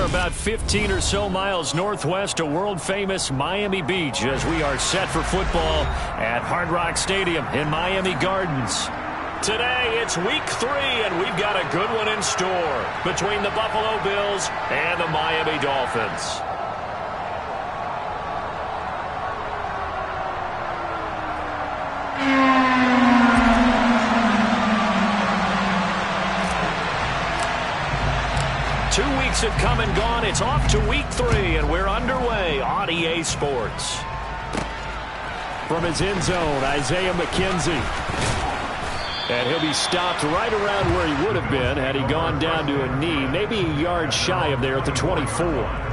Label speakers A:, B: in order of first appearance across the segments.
A: are about 15 or so miles northwest of world-famous Miami Beach as we are set for football at Hard Rock Stadium in Miami Gardens. Today, it's week 3, and we've got a good one in store between the Buffalo Bills and the Miami Dolphins. Have come and gone. It's off to week 3, and we're underway on EA Sports. From his end zone, Isaiah McKenzie. And he'll be stopped right around where he would have been had he gone down to a knee, maybe a yard shy of there at the 24.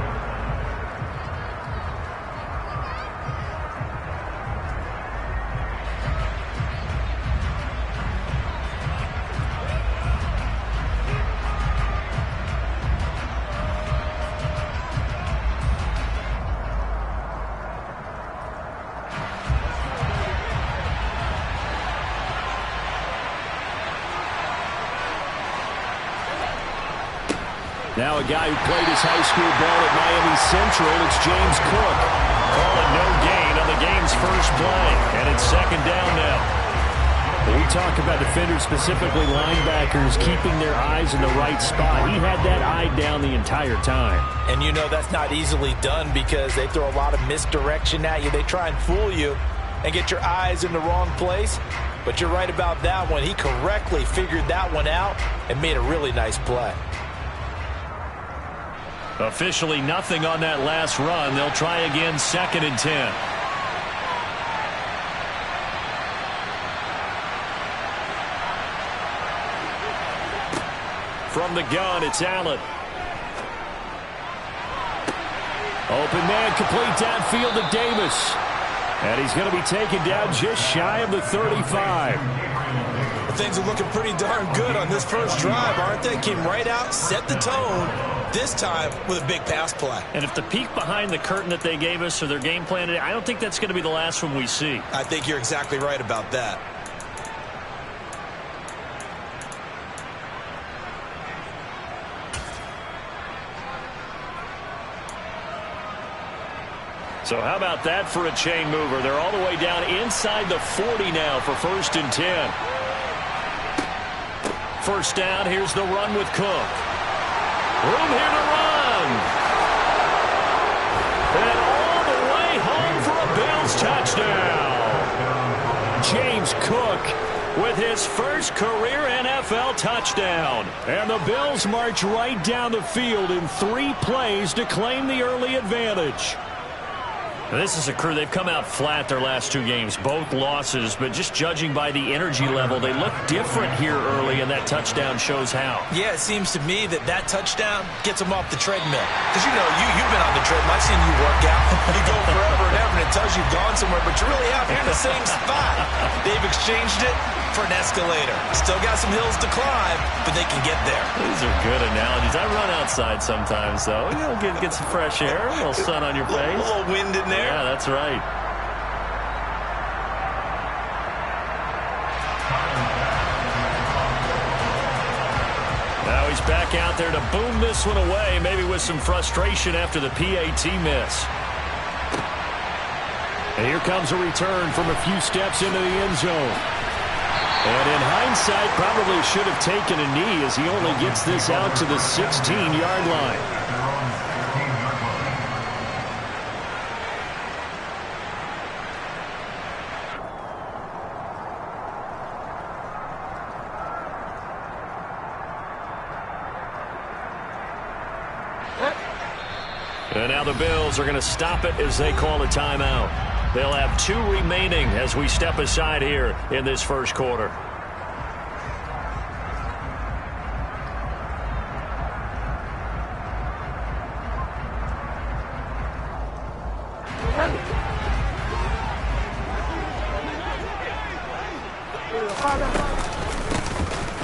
A: Now a guy who played his high school ball at Miami Central, it's James Cook. Call it no gain on the game's first play, and it's second down now. We talk about defenders, specifically linebackers, keeping their eyes in the right spot. He had that eye down the entire time.
B: And you know that's not easily done because they throw a lot of misdirection at you. They try and fool you and get your eyes in the wrong place. But you're right about that one. He correctly figured that one out and made a really nice play.
A: Officially nothing on that last run. They'll try again, 2nd and 10. From the gun, it's Allen. Open man, complete downfield to Davis. And he's going to be taken down just shy of the 35.
C: Things are looking pretty darn good on this first drive, aren't they? Came right out, set the tone, this time with a big pass play.
A: And if the peek behind the curtain that they gave us or their game plan today, I don't think that's going to be the last one we see.
C: I think you're exactly right about that.
A: So how about that for a chain mover? They're all the way down inside the 40 now for 1st and 10. First down, here's the run with Cook. Room here to run. And all the way home for a Bills touchdown. James Cook with his first career NFL touchdown. And the Bills march right down the field in 3 plays to claim the early advantage. This is a crew, they've come out flat their last 2 games, both losses, but just judging by the energy level, they look different here early, and that touchdown shows how.
B: Yeah, it seems to me that touchdown gets them off the treadmill. Because, you know, you've been on the treadmill. I've seen you work out. You go forever and ever, and it tells you you've gone somewhere, but you're really out here in the same spot. They've exchanged it for an escalator. Still got some hills to climb, but they can get there.
A: These are good analogies. I run outside sometimes, though. You know, get some fresh air, a little sun on your face.
B: A little wind in there.
A: Yeah, that's right. Now he's back out there to boom this one away, maybe with some frustration after the PAT miss. And here comes a return from a few steps into the end zone. And in hindsight, probably should have taken a knee as he only gets this out to the 16-yard line. And now the Bills are going to stop it as they call a timeout. They'll have 2 remaining as we step aside here in this first quarter.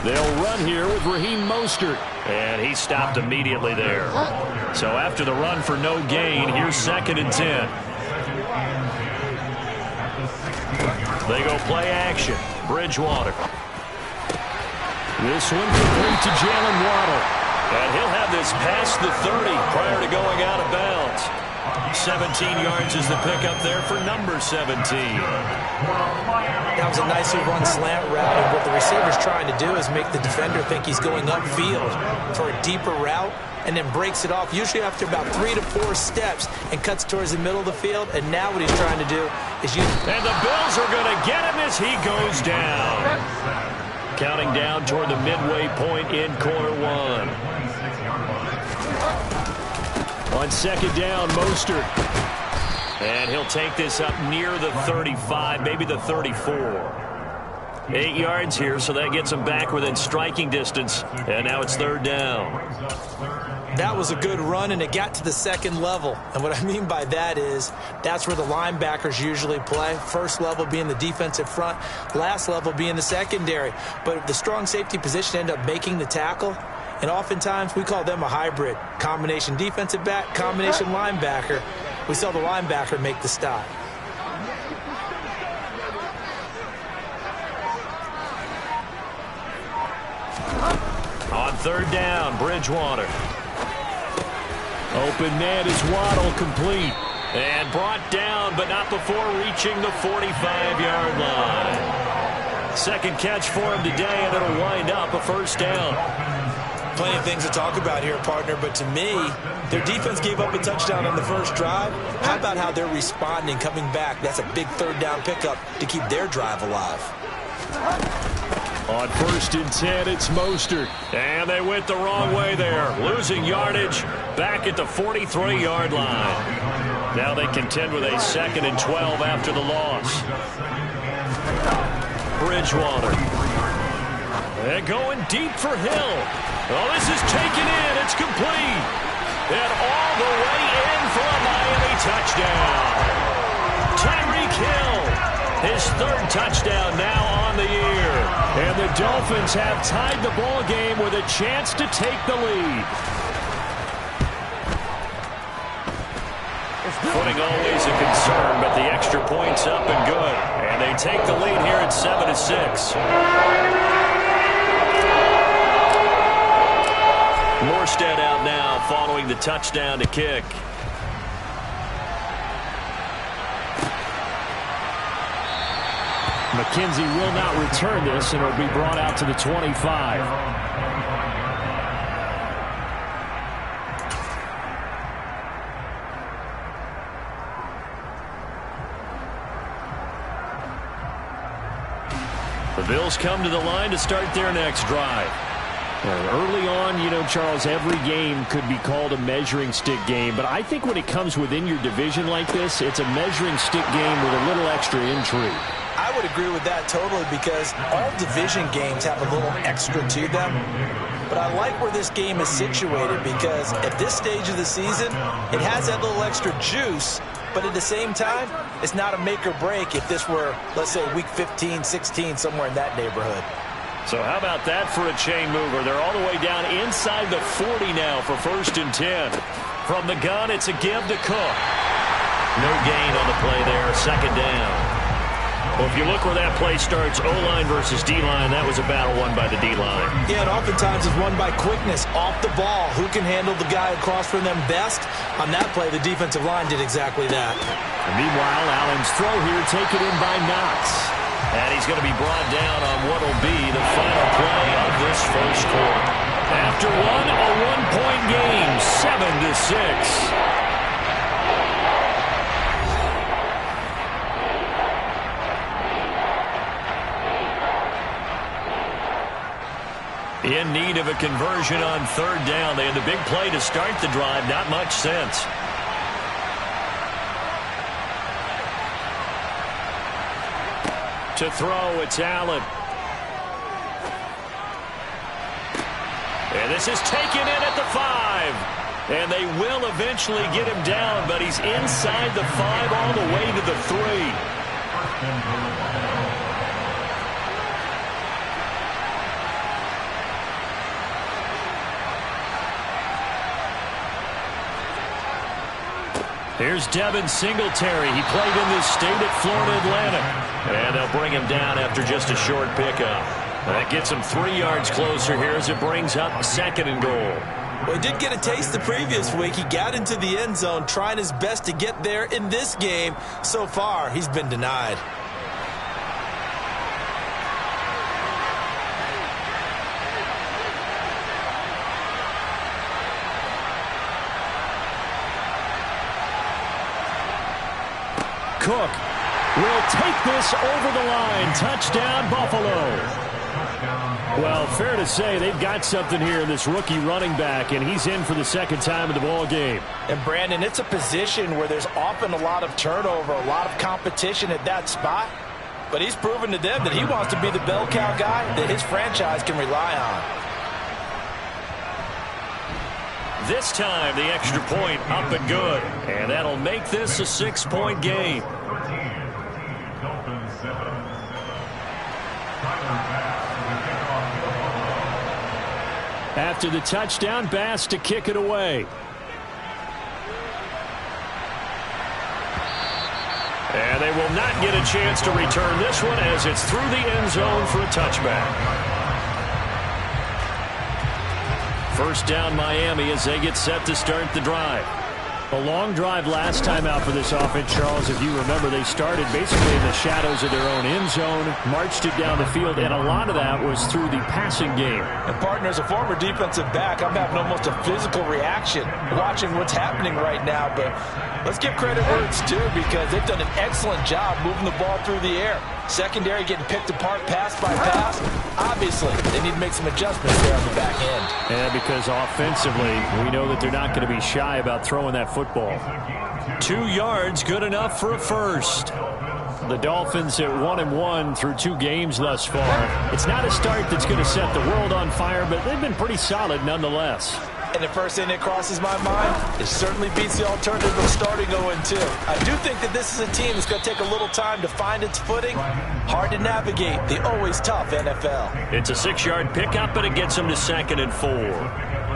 A: They'll run here with Raheem Mostert. And he stopped immediately there. So after the run for no gain, here's 2nd and 10. They go play action. Bridgewater. This one complete to Jalen Waddle. And he'll have this past the 30 prior to going out of bounds. 17 yards is the pickup there for number 17.
B: That was a nicely run slant route, and what the receiver's trying to do is make the defender think he's going upfield for a deeper route, and then breaks it off, usually after about 3 to 4 steps, and cuts towards the middle of the field. And now what he's trying to do is use...
A: And the Bills are going to get him as he goes down. Counting down toward the midway point in quarter one. On second down, Mostert. And he'll take this up near the 35, maybe the 34. 8 yards here, so that gets him back within striking distance. And now it's third down.
B: That was a good run, and it got to the second level. And what I mean by that is that's where the linebackers usually play. First level being the defensive front, last level being the secondary. But the strong safety position ended up making the tackle. And oftentimes we call them a hybrid. Combination defensive back, combination linebacker. We saw the linebacker make the stop.
A: On third down, Bridgewater. Open net is Waddle, complete. And brought down, but not before reaching the 45-yard line. Second catch for him today, and it'll wind up a first down.
C: Plenty of things to talk about here, partner, but to me, their defense gave up a touchdown on the first drive. How about how they're responding, coming back? That's a big third down pickup to keep their drive alive.
A: On first and 10, it's Mostert. And they went the wrong way there. Losing yardage back at the 43-yard line. Now they contend with a second and 12 after the loss. Bridgewater. And going deep for Hill. Oh, this is taken in. It's complete. And all the way in for a Miami touchdown. Tyreek Hill, his third touchdown now on the year. And the Dolphins have tied the ball game with a chance to take the lead. Footing always a concern, but the extra point's up and good. And they take the lead here at 7-6. Morstead out now following the touchdown to kick. McKenzie will not return this, and it'll be brought out to the 25. The Bills come to the line to start their next drive. Early on, you know, Charles, every game could be called a measuring stick game. But I think when it comes within your division like this, it's a measuring stick game with a little extra intrigue.
B: I would agree with that totally, because all division games have a little extra to them. But I like where this game is situated, because at this stage of the season, it has that little extra juice. But at the same time, it's not a make or break if this were, let's say, week 15, 16, somewhere in that neighborhood.
A: So how about that for a chain mover? They're all the way down inside the 40 now for first and 10. From the gun, it's a give to Cook. No gain on the play there, second down. Well, if you look where that play starts, O-line versus D-line, that was a battle won by the D-line.
B: Yeah, and oftentimes it's won by quickness, off the ball. Who can handle the guy across from them best? On that play, the defensive line did exactly that.
A: And meanwhile, Allen's throw here taken in by Knox. And he's going to be brought down on what will be the final play of this first quarter. After one, a one-point game, 7-6. In need of a conversion on third down. They had the big play to start the drive. Not much sense. To throw, it's Allen. And this is taken in at the 5. And they will eventually get him down, but he's inside the 5 all the way to the 3. Here's Devin Singletary. He played in this state at Florida Atlantic. And they'll bring him down after just a short pickup. That gets him 3 yards closer here as it brings up 2nd and goal.
C: Well, he did get a taste the previous week. He got into the end zone trying his best to get there in this game. So far, he's been denied.
A: Cook will take this over the line. Touchdown, Buffalo. Well, fair to say they've got something here in this rookie running back, and he's in for the 2nd time in the ball game.
B: And, Brandon, it's a position where there's often a lot of turnover, a lot of competition at that spot. But he's proven to them that he wants to be the bell cow guy that his franchise can rely on.
A: This time, the extra point up and good. And that'll make this a 6-point game. After the touchdown, Bass to kick it away. And they will not get a chance to return this one as it's through the end zone for a touchback. First down, Miami, as they get set to start the drive. A long drive last time out for this offense, Charles. If you remember, they started basically in the shadows of their own end zone, marched it down the field, and a lot of that was through the passing game.
B: And, partner, as a former defensive back, I'm having almost a physical reaction watching what's happening right now. But let's give credit where it's due, because they've done an excellent job moving the ball through the air. Secondary getting picked apart pass by pass. Obviously, they need to make some adjustments there on the back end.
A: Yeah, because offensively, we know that they're not going to be shy about throwing that football. 2 yards, good enough for a first. The Dolphins at 1-1 through 2 games thus far. It's not a start that's going to set the world on fire, but they've been pretty solid nonetheless.
B: And the first thing that crosses my mind, it certainly beats the alternative of starting 0-2. I do think that this is a team that's going to take a little time to find its footing. Hard to navigate the always tough NFL.
A: It's a 6-yard pickup, but it gets them to 2nd and 4.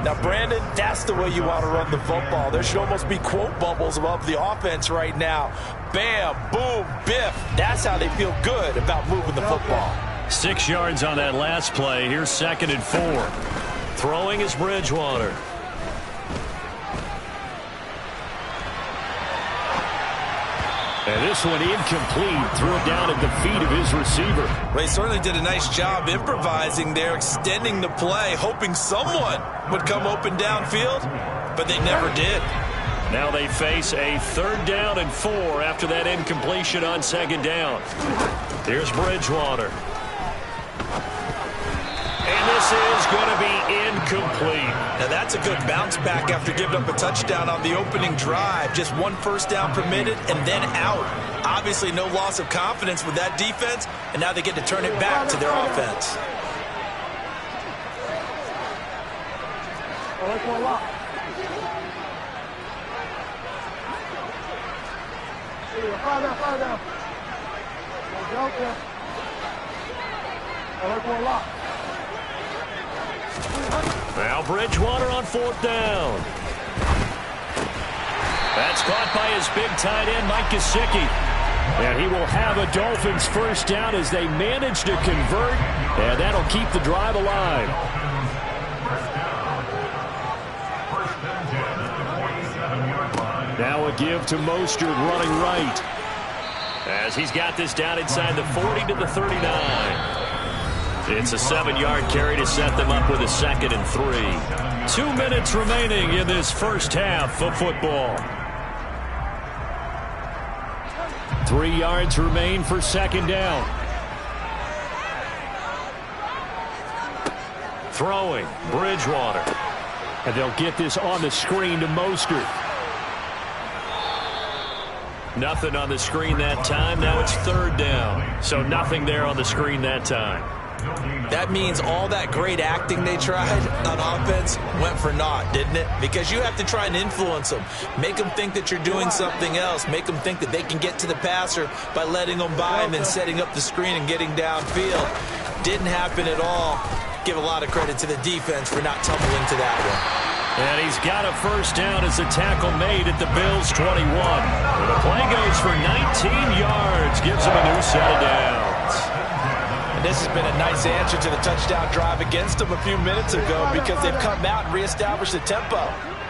B: Now, Brandon, that's the way you want to run the football. There should almost be quote bubbles above the offense right now. Bam, boom, biff. That's how they feel good about moving the football.
A: 6 yards on that last play. Here's 2nd and 4. Throwing is Bridgewater. And this one incomplete. Threw it down at the feet of his receiver.
C: They certainly did a nice job improvising there, extending the play, hoping someone would come open downfield, but they never did.
A: Now they face a 3rd down and 4 after that incompletion on 2nd down. Here's Bridgewater. And this is going to be incomplete.
C: Now that's a good bounce back after giving up a touchdown on the opening drive. Just 1 first down permitted and then out. Obviously no loss of confidence with that defense, and now they get to turn it back to their offense.
A: Now Bridgewater on 4th down. That's caught by his big tight end, Mike Gesicki. And he will have a Dolphins first down as they manage to convert, and that'll keep the drive alive. Now a give to Mostert running right, as he's got this down inside the 40 to the 39. It's a 7-yard carry to set them up with a 2nd and 3. 2 minutes remaining in this first half of football. 3 yards remain for 2nd down. Throwing, Bridgewater. And they'll get this on the screen to Mostert. Nothing on the screen that time. Now it's 3rd down. So nothing there on the screen that time.
C: That means all that great acting they tried on offense went for naught, didn't it? Because you have to try and influence them. Make them think that you're doing something else. Make them think that they can get to the passer by letting them by and then setting up the screen and getting downfield. Didn't happen at all. Give a lot of credit to the defense for not tumbling to that one.
A: And he's got a first down as the tackle made at the Bills' 21. The play goes for 19 yards. Gives him a new set of downs.
C: And this has been a nice answer to the touchdown drive against them a few minutes ago because they've come out and reestablished the tempo.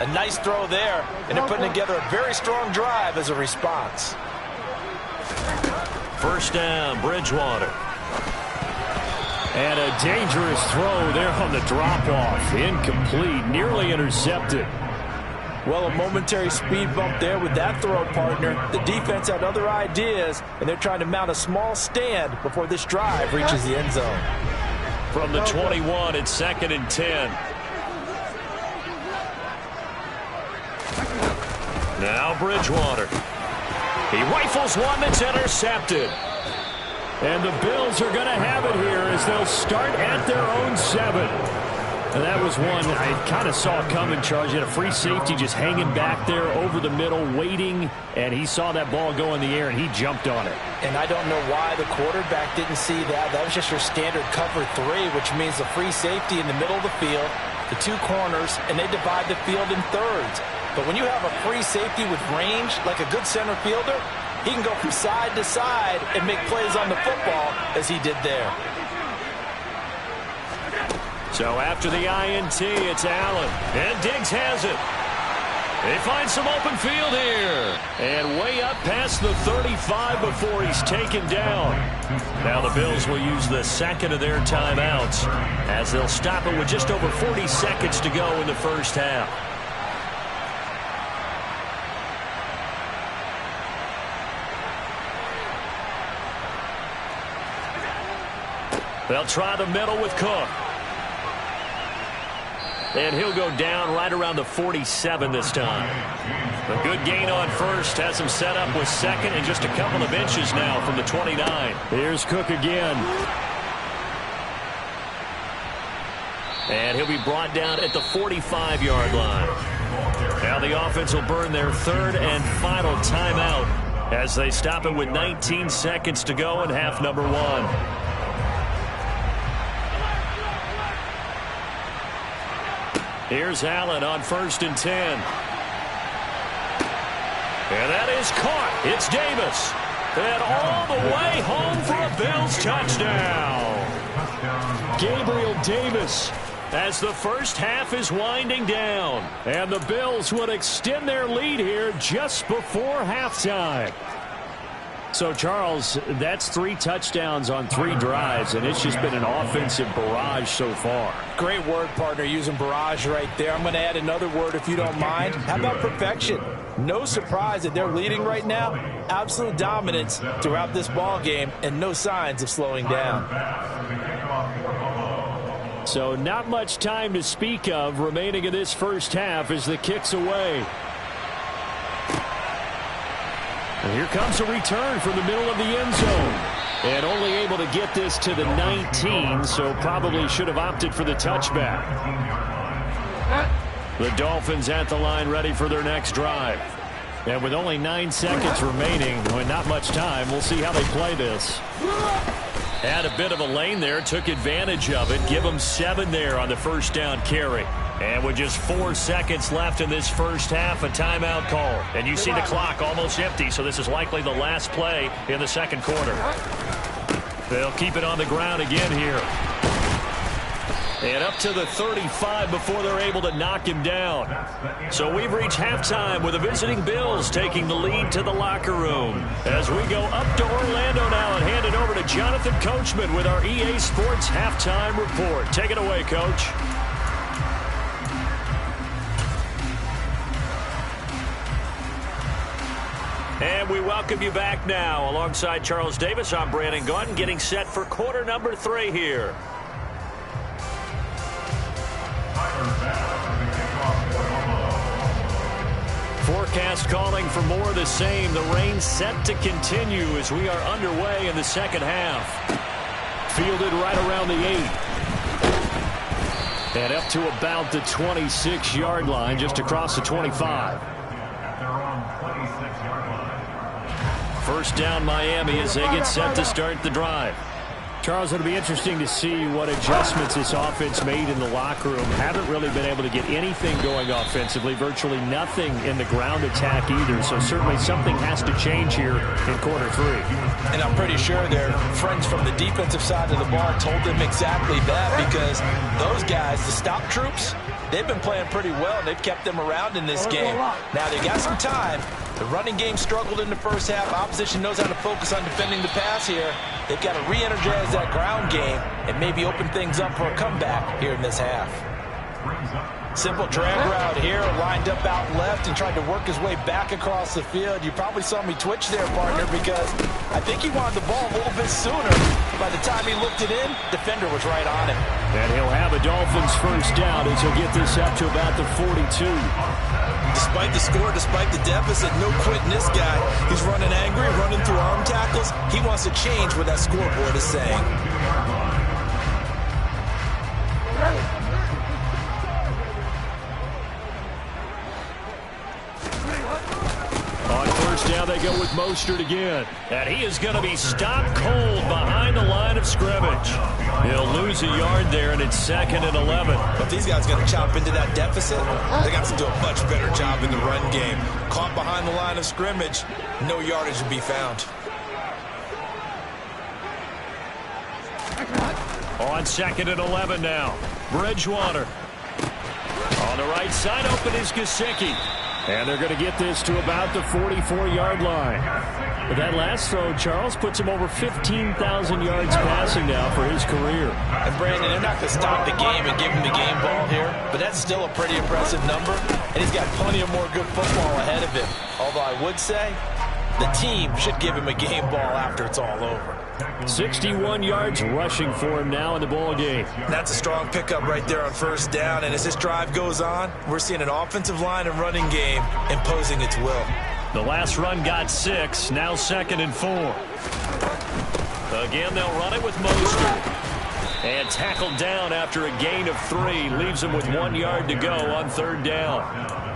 C: A nice throw there, and they're putting together a very strong drive as a response.
A: First down, Bridgewater. And a dangerous throw there on the drop-off. Incomplete, nearly intercepted.
C: Well, a momentary speed bump there with that throw, partner. The defense had other ideas, and they're trying to mount a small stand before this drive reaches the end zone.
A: From the 21, it's 2nd and 10. Now Bridgewater. He rifles one that's intercepted. And the Bills are going to have it here as they'll start at their own 7. And that was one I kind of saw coming, Charles. You had a free safety just hanging back there over the middle, waiting, and he saw that ball go in the air, and he jumped on it.
C: And I don't know why the quarterback didn't see that. That was just your standard cover 3, which means the free safety in the middle of the field, the 2 corners, and they divide the field in thirds. But when you have a free safety with range, like a good center fielder, he can go from side to side and make plays on the football as he did there.
A: So after the INT, it's Allen. And Diggs has it. They find some open field here. And way up past the 35 before he's taken down. Now the Bills will use the second of their timeouts as they'll stop it with just over 40 seconds to go in the first half. They'll try the middle with Cook. And he'll go down right around the 47 this time. A good gain on first. Has him set up with second and just a couple of inches now from the 29. Here's Cook again. And he'll be brought down at the 45-yard line. Now the offense will burn their third and final timeout as they stop it with 19 seconds to go in half number 1. Here's Allen on 1st and 10. And that is caught. It's Davis. And all the way home for a Bills touchdown. Gabriel Davis as the first half is winding down. And the Bills would extend their lead here just before halftime. So, Charles, that's 3 touchdowns on 3 drives, and it's just been an offensive barrage so far.
C: Great word, partner, using barrage right there. I'm going to add another word if you don't mind. How about perfection? No surprise that they're leading right now. Absolute dominance throughout this ball game, and no signs of slowing down.
A: So not much time to speak of remaining in this first half as the kick's away. And here comes a return from the middle of the end zone. And only able to get this to the 19, so probably should have opted for the touchback. The Dolphins at the line ready for their next drive. And with only 9 seconds remaining, with not much time, we'll see how they play this. Had a bit of a lane there, took advantage of it. Give them 7 there on the first down carry. And with just 4 seconds left in this first half, a timeout call. And you see the clock almost empty, so this is likely the last play in the second quarter. They'll keep it on the ground again here. And up to the 35 before they're able to knock him down. So we've reached halftime with the visiting Bills taking the lead to the locker room. As we go up to Orlando now and hand it over to Jonathan Coachman with our EA Sports Halftime Report. Take it away, Coach. And we welcome you back now. Alongside Charles Davis, I'm Brandon Gaudin, getting set for quarter number 3 here. Forecast calling for more of the same. The rain set to continue as we are underway in the second half. Fielded right around the 8. And up to about the 26-yard line, just across the 25. First down Miami as they get set to start the drive. Charles, it'll be interesting to see what adjustments this offense made in the locker room. Haven't really been able to get anything going offensively, virtually nothing in the ground attack either. So certainly something has to change here in quarter 3.
C: And I'm pretty sure their friends from the defensive side of the ball told them exactly that, because those guys, the stop troops, they've been playing pretty well, and they've kept them around in this game. Now, they got some time. The running game struggled in the first half. Opposition knows how to focus on defending the pass here. They've got to re-energize that ground game and maybe open things up for a comeback here in this half. Simple drag route here, lined up out left and tried to work his way back across the field. You probably saw me twitch there, partner, because I think he wanted the ball a little bit sooner. By the time he looked it in, defender was right on him.
A: And he'll have a Dolphins first down as he'll get this up to about the 42.
C: Despite the score, despite the deficit, no quitting this guy. He's running angry, running through arm tackles. He wants to change what that scoreboard is saying.
A: On first down, they go with Mostert again. And he is going to be stopped cold behind the line of scrimmage. He'll lose a yard there, and it's 2nd and 11.
C: But these guys going to chop into that deficit. They got to do a much better job in the run game. Caught behind the line of scrimmage, no yardage will be found.
A: On 2nd and 11 now. Bridgewater. On the right side, open is Gesicki. And they're going to get this to about the 44-yard line. But that last throw, Charles, puts him over 15,000 yards passing now for his career.
C: And Brandon, they're not going to stop the game and give him the game ball here, but that's still a pretty impressive number. And he's got plenty of more good football ahead of him. Although I would say the team should give him a game ball after it's all over.
A: 61 yards rushing for him now in the ball game.
C: That's a strong pickup right there on first down. And as this drive goes on, we're seeing an offensive line and running game imposing its will.
A: The last run got 6, now 2nd and 4. Again, they'll run it with Mostert. And tackled down after a gain of 3. Leaves him with 1 yard to go on 3rd down.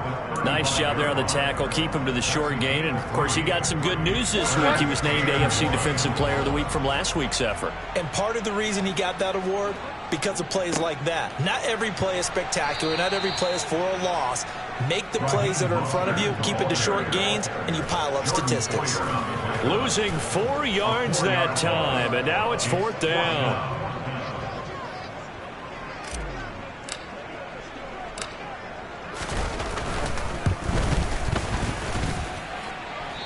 A: Nice job there on the tackle. Keep him to the short gain. And, of course, he got some good news this week. He was named AFC Defensive Player of the Week from last week's effort.
C: And part of the reason he got that award, because of plays like that. Not every play is spectacular. Not every play is for a loss. Make the plays that are in front of you, keep it to short gains, and you pile up statistics.
A: Losing 4 yards that time, and now it's 4th down.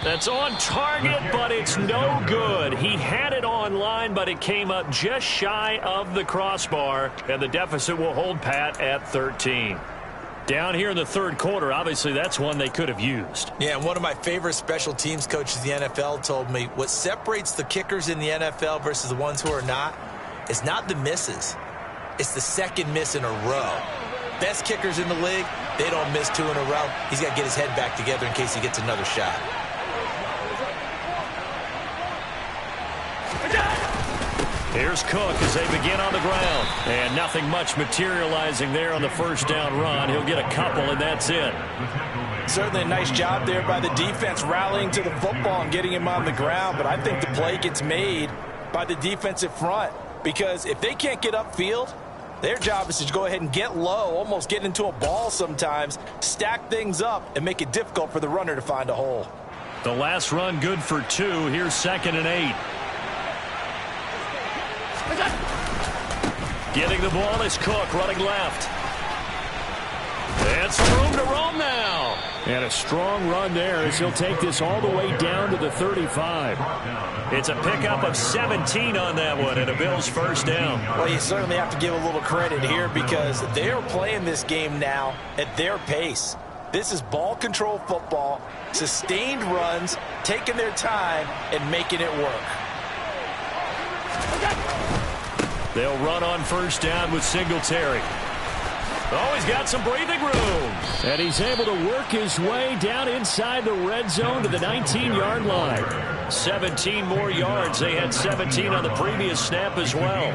A: That's on target, but it's no good. He had it on line, but it came up just shy of the crossbar, and the deficit will hold pat at 13. Down here in the 3rd quarter, obviously that's one they could have used.
C: Yeah, and one of my favorite special teams coaches in the NFL told me what separates the kickers in the NFL versus the ones who are not is not the misses. It's the second miss in a row. Best kickers in the league, they don't miss 2 in a row. He's got to get his head back together in case he gets another shot.
A: Here's Cook as they begin on the ground. And nothing much materializing there on the first down run. He'll get a couple, and that's it.
C: Certainly a nice job there by the defense rallying to the football and getting him on the ground. But I think the play gets made by the defensive front. Because if they can't get upfield, their job is to go ahead and get low, almost get into a ball sometimes, stack things up, and make it difficult for the runner to find a hole.
A: The last run good for 2. Here's 2nd and 8. Getting the ball is Cook, running left. It's room to roam now. And a strong run there as he'll take this all the way down to the 35. It's a pickup of 17 on that one, and a Bills first down.
C: Well, you certainly have to give a little credit here because they are playing this game now at their pace. This is ball control football, sustained runs, taking their time, and making it work.
A: They'll run on first down with Singletary. Oh, he's got some breathing room. And he's able to work his way down inside the red zone to the 19-yard line. 17 more yards. They had 17 on the previous snap as well.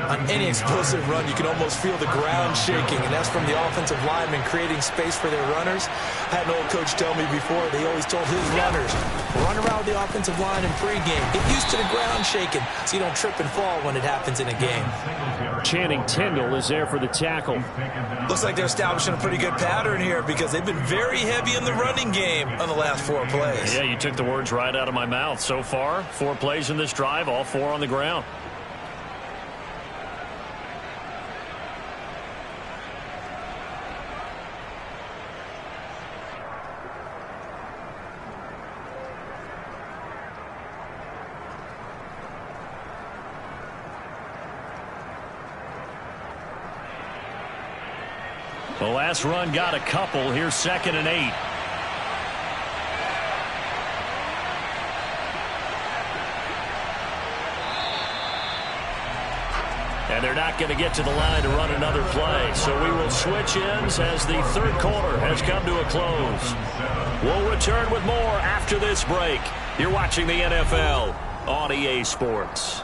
C: On any explosive run, you can almost feel the ground shaking, and that's from the offensive linemen creating space for their runners. I had an old coach tell me before, they always told his runners, run around the offensive line in pregame. Get used to the ground shaking so you don't trip and fall when it happens in a game.
A: Channing Tindall is there for the tackle.
C: Looks like they're establishing a pretty good pattern here because they've been very heavy in the running game on the last 4 plays.
A: Yeah, you took the words right out of my mouth. So far, 4 plays in this drive, all 4 on the ground. The last run got a couple. Here's 2nd and 8. And they're not going to get to the line to run another play. So we will switch ends as the 3rd quarter has come to a close. We'll return with more after this break. You're watching the NFL on EA Sports.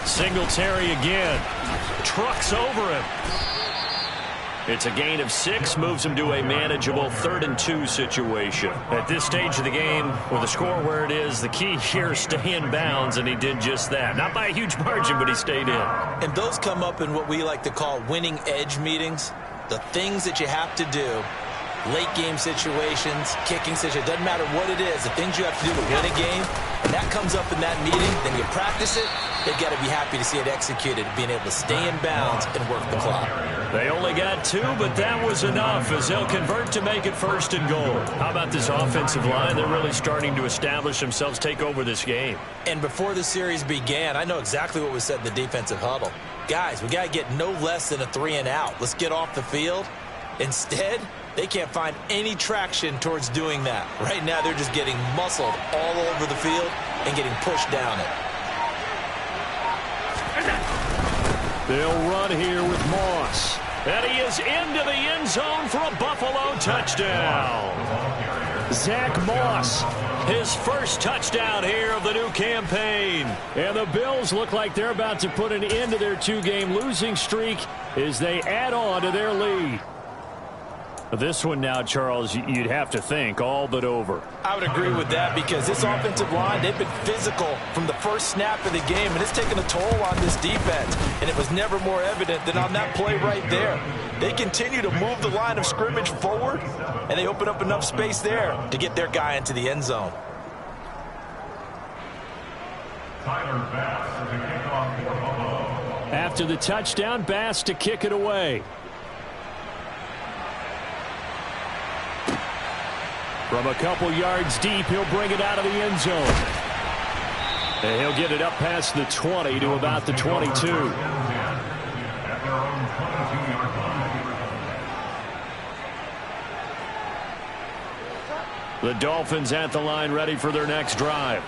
A: Singletary again. Trucks over him. It's a gain of 6, moves him to a manageable 3rd and 2 situation. At this stage of the game, with the score where it is, the key here is stay in bounds, and he did just that. Not by a huge margin, but he stayed in.
C: And those come up in what we like to call winning edge meetings. The things that you have to do, late game situations, kicking situations, doesn't matter what it is, the things you have to do to win a game, and that comes up in that meeting, then you practice it, they've got to be happy to see it executed, being able to stay in bounds and work the clock.
A: They only got 2, but that was enough as they'll convert to make it 1st and goal. How about this offensive line? They're really starting to establish themselves, take over this game.
C: And before the series began, I know exactly what was said in the defensive huddle. Guys, we got to get no less than a 3 and out. Let's get off the field. Instead, they can't find any traction towards doing that. Right now, they're just getting muscled all over the field and getting pushed down it.
A: They'll run here with Moss. And he is into the end zone for a Buffalo touchdown. Zach Moss, his first touchdown here of the new campaign. And the Bills look like they're about to put an end to their 2-game losing streak as they add on to their lead. This one now, Charles, you'd have to think all but over.
C: I would agree with that because this offensive line, they've been physical from the first snap of the game, and it's taken a toll on this defense. And it was never more evident than on that play right there. They continue to move the line of scrimmage forward, and they open up enough space there to get their guy into the end zone.
A: After the touchdown, Bass to kick it away. From a couple yards deep, he'll bring it out of the end zone. And he'll get it up past the 20 to about the 22. The Dolphins at the line ready for their next drive.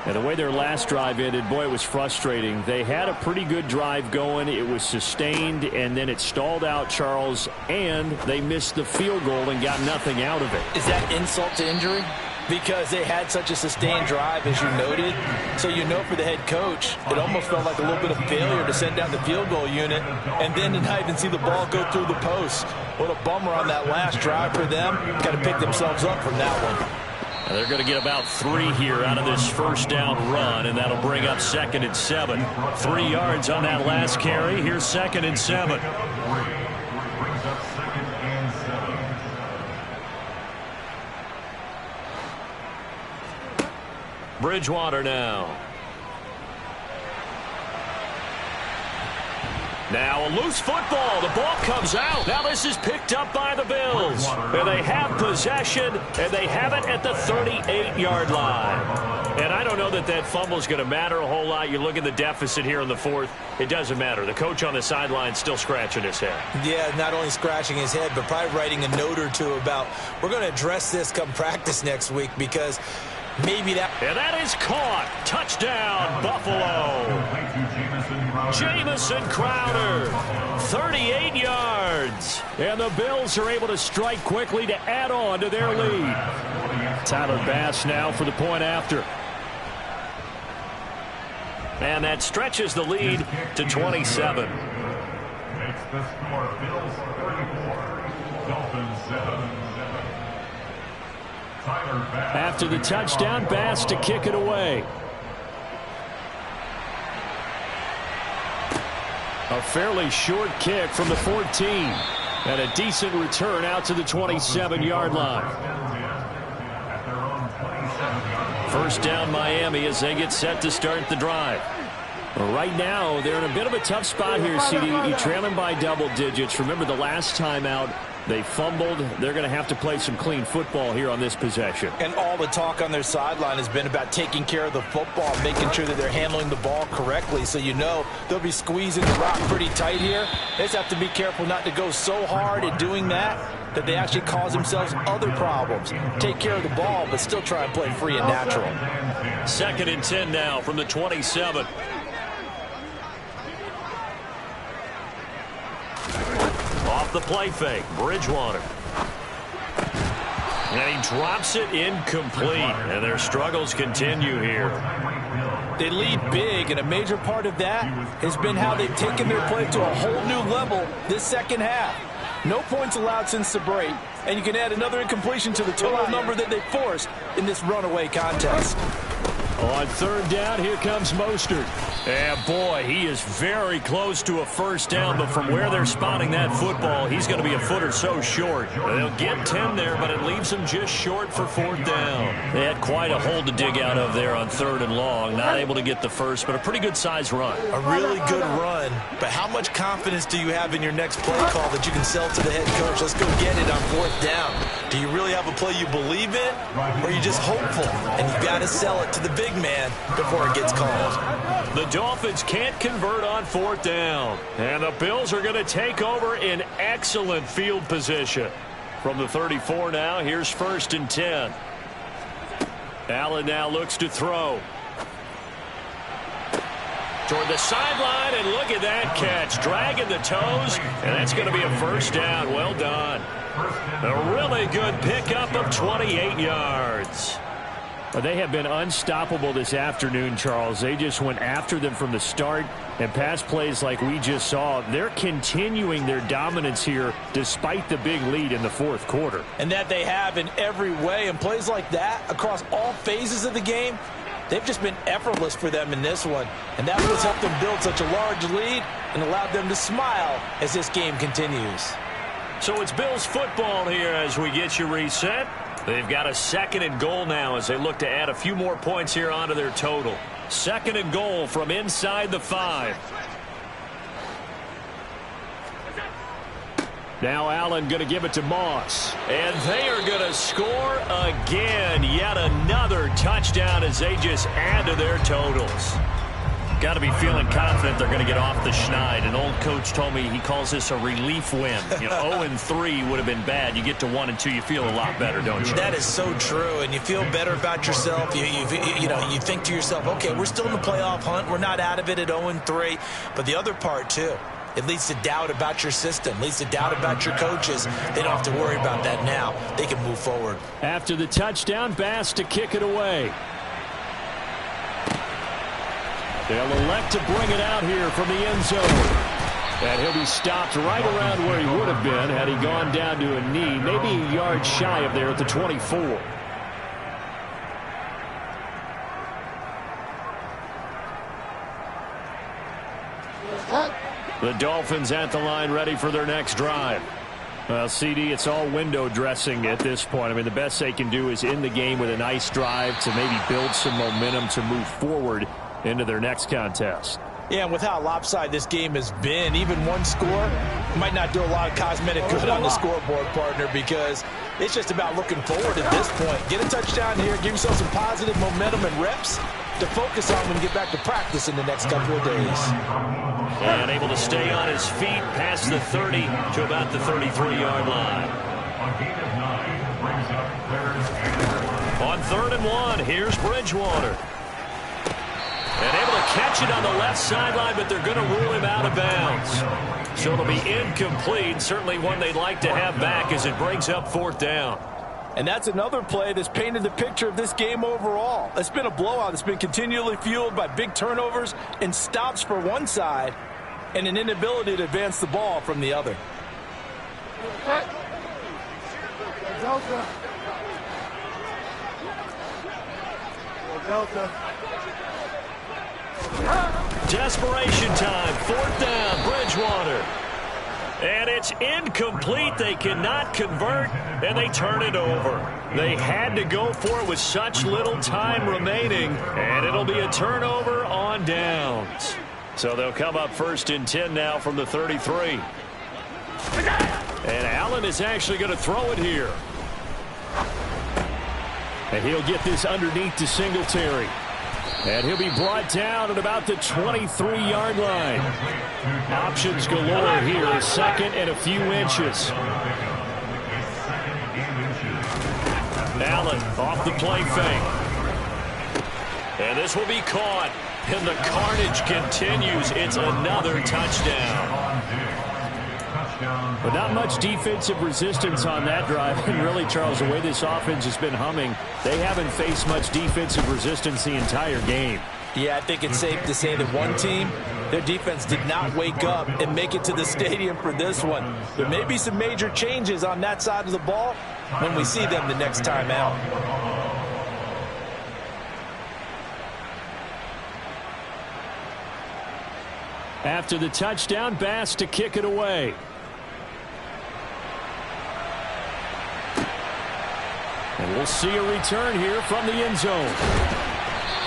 A: And the way their last drive ended, boy, it was frustrating. They had a pretty good drive going. It was sustained, and then it stalled out, Charles, and they missed the field goal and got nothing out of it.
C: Is that insult to injury? Because they had such a sustained drive, as you noted. So you know for the head coach, it almost felt like a little bit of failure to send down the field goal unit and then to not even see the ball go through the post. What a bummer on that last drive for them. Got to pick themselves up from that one.
A: And they're going to get about 3 here out of this first down run, and that'll bring up 2nd and 7. 3 yards on that last carry. Here's 2nd and 7. Bridgewater now. Now a loose football. The ball comes out. Now this is picked up by the Bills. And they have possession, and they have it at the 38-yard line. And I don't know that that fumble is going to matter a whole lot. You look at the deficit here in the fourth. It doesn't matter. The coach on the sideline still scratching his head. Yeah, not only scratching his head, but probably writing a note or two about, we're going to address this come practice next week because maybe that... And that is caught. Touchdown, Buffalo. Jamison Crowder, 38 yards. And the Bills are able to strike quickly to add on to their lead. Tyler Bass now for the point after. And that stretches the lead to 27.
D: Makes the score Bills 34, Dolphins 7.
A: After the touchdown, Bass to kick it away. A fairly short kick from the 14. And a decent return out to the 27-yard line. First down Miami as they get set to start the drive. Right now, they're in a bit of a tough spot here, CD. You're trailing by double digits. Remember the last time out, they fumbled. They're going to have to play some clean football here on this possession. And all the talk on their sideline has been about taking care of the football, making sure that they're handling the ball correctly. So you know they'll be squeezing the rock pretty tight here. They just have to be careful not to go so hard in doing that they actually cause themselves other problems. Take care of the ball, but still try and play free and natural. 2nd and 10 now from the 27. Off the play fake, Bridgewater. And he drops it incomplete. And their struggles continue here. They lead big, and a major part of that has been how they've taken their play to a whole new level this second half. No points allowed since the break, and you can add another incompletion to the total number that they forced in this runaway contest. On 3rd down, here comes Mostert. And boy, he is very close to a first down, but from where they're spotting that football, he's going to be a foot or so short. They'll get 10 there, but it leaves them just short for 4th down. They had quite a hole to dig out of there on 3rd and long. Not able to get the first, but a pretty good size run. A really good run, but how much confidence do you have in your next play call that you can sell to the head coach? Let's go get it on 4th down. Do you really have a play you believe in, or are you just hopeful? And you've got to sell it to the big man before it gets called. The Dolphins can't convert on 4th down. And the Bills are going to take over in excellent field position. From the 34 now, here's 1st and 10. Allen now looks to throw. Toward the sideline, and look at that catch. Dragging the toes, and that's going to be a first down. Well done. A really good pickup of 28 yards. They have been unstoppable this afternoon, Charles. They just went after them from the start, and pass plays like we just saw. They're continuing their dominance here despite the big lead in the 4th quarter. And that they have in every way, and plays like that across all phases of the game, they've just been effortless for them in this one. And that's what's helped them build such a large lead and allowed them to smile as this game continues. So it's Bills football here as we get you reset. They've got a 2nd and goal now as they look to add a few more points here onto their total. 2nd and goal from inside the 5. Now Allen going to give it to Moss. And they are going to score again. Yet another touchdown as they just add to their totals. Got to be feeling confident they're going to get off the schneid. An old coach told me he calls this a relief win. 0-3 would have been bad. You get to 1-2, you feel a lot better, don't you? That is so true, and you feel better about yourself. You think to yourself, okay, we're still in the playoff hunt. We're not out of it at 0-3. But the other part, too, it leads to doubt about your system, leads to doubt about your coaches. They don't have to worry about that now. They can move forward. After the touchdown, Bass to kick it away. They'll elect to bring it out here from the end zone. And he'll be stopped right around where he would have been had he gone down to a knee, maybe a yard shy of there at the 24. The Dolphins at the line ready for their next drive. Well, CD, it's all window dressing at this point. I mean, the best they can do is end the game with a nice drive to maybe build some momentum to move forward into their next contest.
C: Yeah, and with how lopsided this game has been, even one score might not do a lot of cosmetic good on the scoreboard, partner, because it's just about looking forward at this point. Get a touchdown here, give yourself some positive momentum and reps to focus on when you get back to practice in the next couple of days.
A: And able to stay on his feet past the 30 to about the 33-yard line. On 3rd and 1, here's Bridgewater. And able to catch it on the left sideline, but they're going to rule him out of bounds. So it'll be incomplete, certainly one they'd like to have back as it brings up 4th down.
C: And that's another play that's painted the picture of this game overall. It's been a blowout. It's been continually fueled by big turnovers and stops for one side and an inability to advance the ball from the other.
E: Delta.
A: Desperation time. 4th down, Bridgewater. And it's incomplete. They cannot convert, and they turn it over. They had to go for it with such little time remaining, and it'll be a turnover on downs. So they'll come up 1st and 10 now from the 33. And Allen is actually going to throw it here. And he'll get this underneath to Singletary. And he'll be brought down at about the 23-yard line. Options galore here. 2nd and a few inches. Allen off the play fake. And this will be caught. And the carnage continues. It's another touchdown. But not much defensive resistance on that drive. And really, Charles, the way this offense has been humming, they haven't faced much defensive resistance the entire game.
C: Yeah, I think it's safe to say that one team, their defense did not wake up and make it to the stadium for this one. There may be some major changes on that side of the ball when we see them the next time out.
A: After the touchdown, Bass to kick it away. And we'll see a return here from the end zone.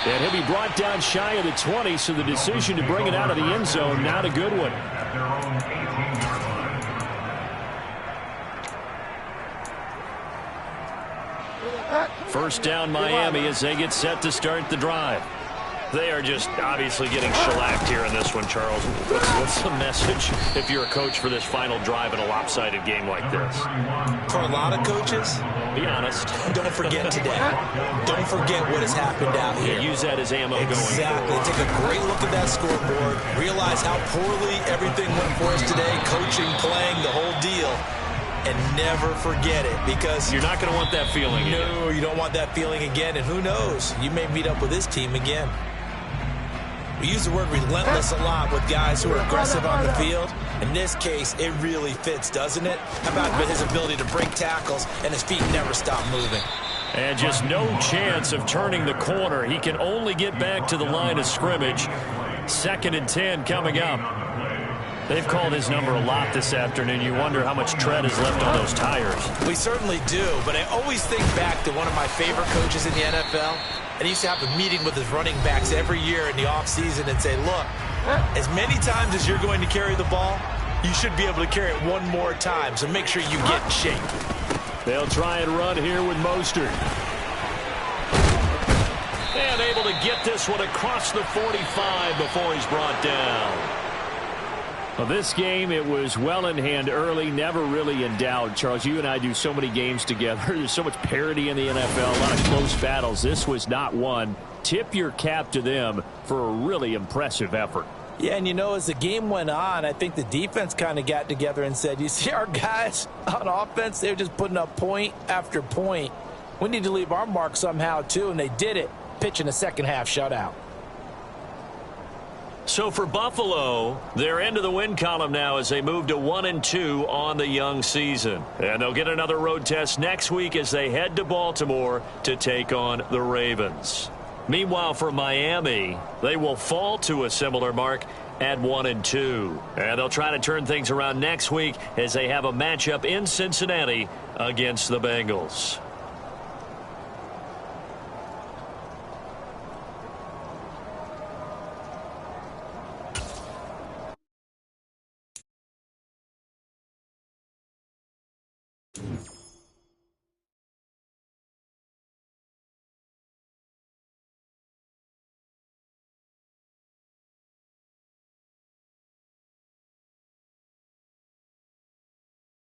A: And he'll be brought down shy of the 20, so the decision to bring it out of the end zone, not a good one. First down, Miami, as they get set to start the drive. They are just obviously getting shellacked here in this one, Charles. What's the message if you're a coach for this final drive in a lopsided game like this?
C: For a lot of coaches,
A: be honest.
C: Don't forget today. Don't forget what has happened out here.
A: Use that as ammo
C: exactly.
A: going forward.
C: Take a great look at that scoreboard. Realize how poorly everything went for us today. Coaching, playing, the whole deal. And never forget it, because
A: you're not going to want that feeling again.
C: No, you don't want that feeling again. And who knows? You may meet up with this team again. We use the word relentless a lot with guys who are aggressive on the field. In this case, it really fits, doesn't it? How about his ability to break tackles and his feet never stop moving?
A: And just no chance of turning the corner. He can only get back to the line of scrimmage. 2nd and 10 coming up. They've called his number a lot this afternoon. You wonder how much tread is left on those tires.
C: We certainly do, but I always think back to one of my favorite coaches in the NFL. And he used to have a meeting with his running backs every year in the offseason and say, look, as many times as you're going to carry the ball, you should be able to carry it one more time, so make sure you get in shape.
A: They'll try and run here with Mostert. And able to get this one across the 45 before he's brought down. Well, this game, it was well in hand early, never really in doubt. Charles, you and I do so many games together. There's so much parity in the NFL, a lot of close battles. This was not one. Tip your cap to them for a really impressive effort.
C: Yeah, and you know, as the game went on, I think the defense kind of got together and said, you see our guys on offense, they're just putting up point after point. We need to leave our mark somehow, too, and they did it, pitching a second-half shutout.
A: So for Buffalo, they're into the win column now as they move to 1-2 on the young season. And they'll get another road test next week as they head to Baltimore to take on the Ravens. Meanwhile, for Miami, they will fall to a similar mark at 1-2. And they'll try to turn things around next week as they have a matchup in Cincinnati against the Bengals.